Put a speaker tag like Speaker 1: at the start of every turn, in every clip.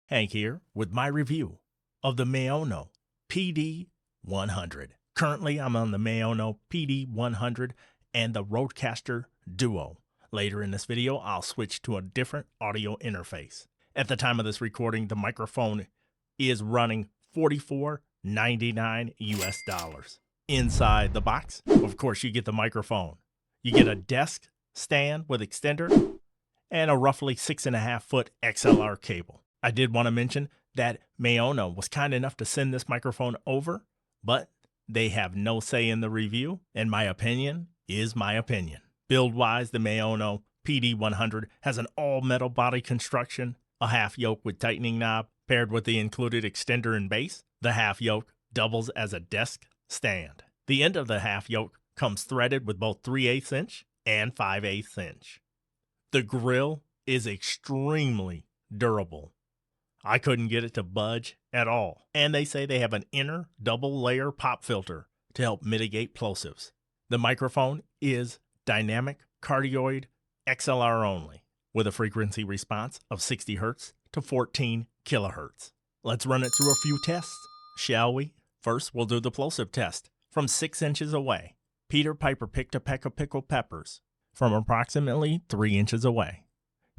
Speaker 1: Hank here with my review of the Maono PD100. Currently, I'm on the Maono PD100 and the Rodecaster Duo. Later in this video, I'll switch to a different audio interface. At the time of this recording, the microphone is running $44.99 US. Inside the box, of course, you get the microphone. You get a desk stand with extender and a roughly 6.5 foot XLR cable. I did want to mention that Maono was kind enough to send this microphone over, but they have no say in the review, and my opinion is my opinion. Build-wise, the Maono PD100 has an all-metal body construction, a half yoke with tightening knob, paired with the included extender and base. The half yoke doubles as a desk stand. The end of the half yoke comes threaded with both 3/8 inch and 5/8 inch. The grill is extremely durable. I couldn't get it to budge at all. And they say they have an inner double layer pop filter to help mitigate plosives. The microphone is dynamic cardioid XLR only with a frequency response of 60 Hz to 14 kilohertz. Let's run it through a few tests, shall we? First, we'll do the plosive test from 6 inches away. Peter Piper picked a peck of pickled peppers from approximately 3 inches away.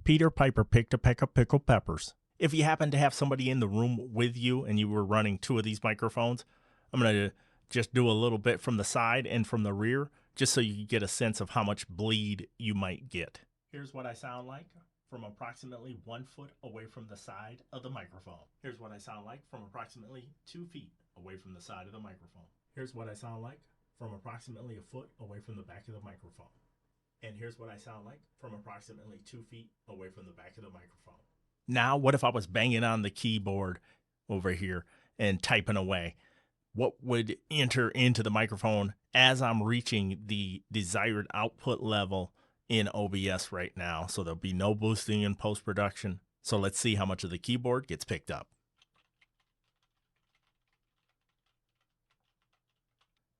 Speaker 1: Peter Piper picked a peck of pickled peppers. If you happen to have somebody in the room with you and you were running two of these microphones, I'm going to just do a little bit from the side and from the rear, just so you can get a sense of how much bleed you might get. Here's what I sound like from approximately 1 foot away from the side of the microphone. Here's what I sound like from approximately 2 feet away from the side of the microphone. Here's what I sound like from approximately a foot away from the back of the microphone. And here's what I sound like from approximately 2 feet away from the back of the microphone. Now, what if I was banging on the keyboard over here and typing away? What would enter into the microphone as I'm reaching the desired output level in OBS right now? So there'll be no boosting in post-production. So let's see how much of the keyboard gets picked up.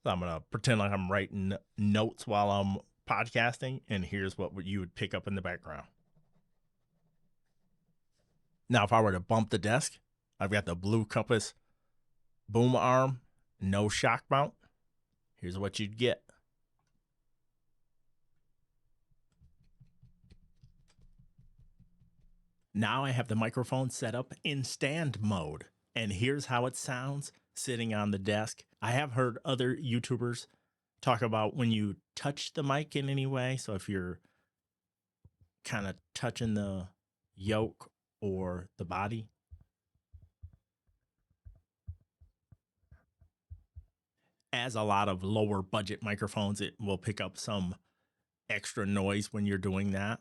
Speaker 1: So I'm going to pretend like I'm writing notes while I'm podcasting, and here's what you would pick up in the background. Now, if I were to bump the desk, I've got the Blue Compass boom arm, no shock mount. Here's what you'd get. Now I have the microphone set up in stand mode, and here's how it sounds sitting on the desk. I have heard other YouTubers talk about when you touch the mic in any way. So if you're kind of touching the yoke or the body, as a lot of lower budget microphones, it will pick up some extra noise when you're doing that.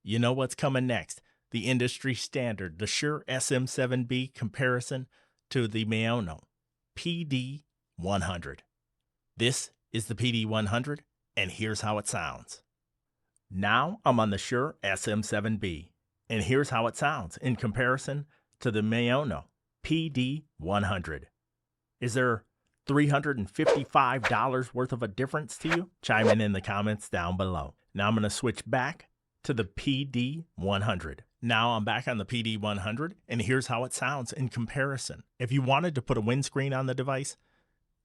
Speaker 1: You know what's coming next? The industry standard, the Shure SM7B comparison to the Maono PD100. This is the PD100, and here's how it sounds. Now I'm on the Shure SM7B, and here's how it sounds in comparison to the Maono PD100. Is there $355 worth of a difference to you? Chime in the comments down below. Now I'm going to switch back to the PD100. Now I'm back on the PD100, and here's how it sounds in comparison. If you wanted to put a windscreen on the device,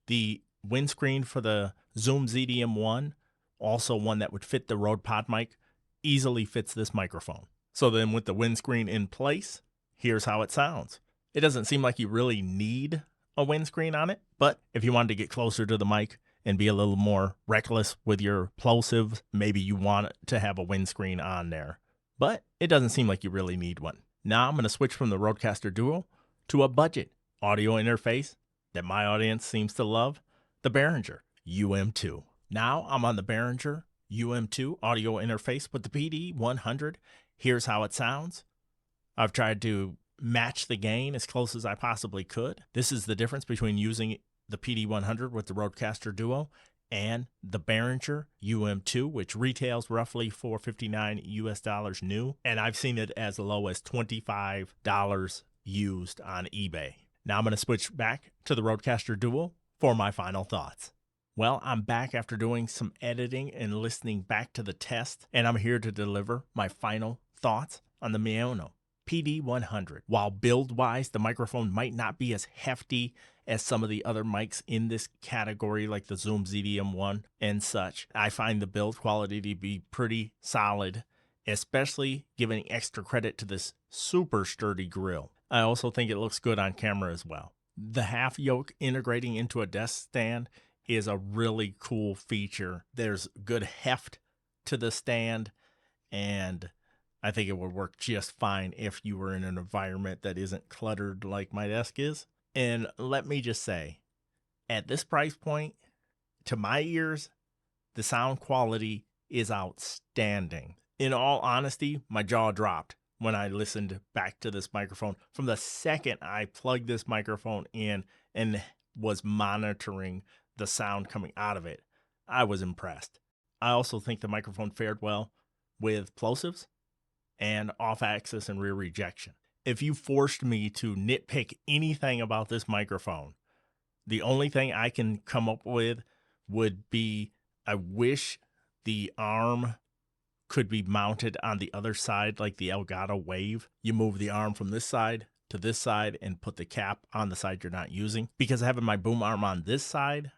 Speaker 1: the windscreen for the Zoom ZDM1, also one that would fit the Rode Pod mic, easily fits this microphone. So then with the windscreen in place, here's how it sounds. It doesn't seem like you really need a windscreen on it, but if you wanted to get closer to the mic and be a little more reckless with your plosives, maybe you want to have a windscreen on there. But it doesn't seem like you really need one. Now I'm going to switch from the Rodecaster Duo to a budget audio interface that my audience seems to love, the Behringer UM2. Now I'm on the Behringer UM2 audio interface with the PD100. Here's how it sounds. I've tried to match the gain as close as I possibly could. This is the difference between using the PD100 with the Rodecaster Duo and the Behringer UM2, which retails roughly for $59 US new, and I've seen it as low as $25 used on eBay. Now I'm going to switch back to the Rodecaster Duo for my final thoughts. Well, I'm back after doing some editing and listening back to the test, and I'm here to deliver my final thoughts on the Maono PD100. While build-wise, the microphone might not be as hefty as some of the other mics in this category, like the Zoom ZDM1 and such, I find the build quality to be pretty solid, especially giving extra credit to this super sturdy grill. I also think it looks good on camera as well. The half yoke integrating into a desk stand is a really cool feature. There's good heft to the stand, and I think it would work just fine if you were in an environment that isn't cluttered like my desk is. And let me just say, at this price point, to my ears, the sound quality is outstanding. In all honesty, my jaw dropped when I listened back to this microphone. From the second I plugged this microphone in and was monitoring the sound coming out of it, I was impressed. I also think the microphone fared well with plosives and off-axis and rear rejection. If you forced me to nitpick anything about this microphone, the only thing I can come up with would be I wish the arm could be mounted on the other side like the Elgato Wave. You move the arm from this side to this side and put the cap on the side you're not using. Because having my boom arm on this side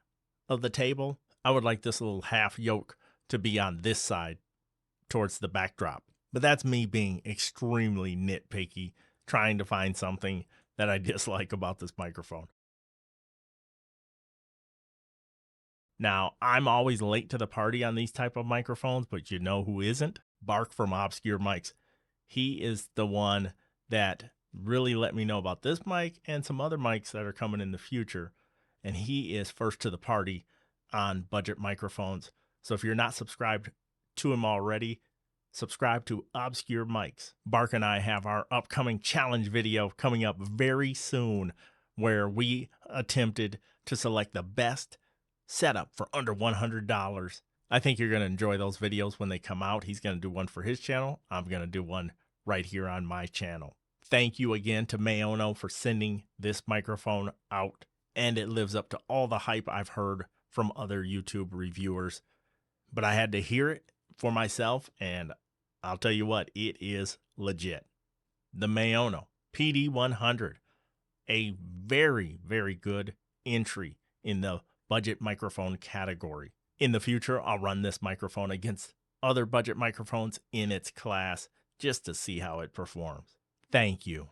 Speaker 1: of the table, I would like this little half yoke to be on this side towards the backdrop. But that's me being extremely nitpicky, trying to find something that I dislike about this microphone. Now, I'm always late to the party on these type of microphones, but you know who isn't? Bark from Obscure Mics. He is the one that really let me know about this mic and some other mics that are coming in the future. And he is first to the party on budget microphones. So if you're not subscribed to him already, subscribe to Obscure Mics. Bark and I have our upcoming challenge video coming up very soon where we attempted to select the best setup for under $100. I think you're going to enjoy those videos when they come out. He's going to do one for his channel. I'm going to do one right here on my channel. Thank you again to Maono for sending this microphone out, and it lives up to all the hype I've heard from other YouTube reviewers. But I had to hear it for myself, and I'll tell you what, it is legit. The Maono PD100, a very, very good entry in the budget microphone category. In the future, I'll run this microphone against other budget microphones in its class just to see how it performs. Thank you.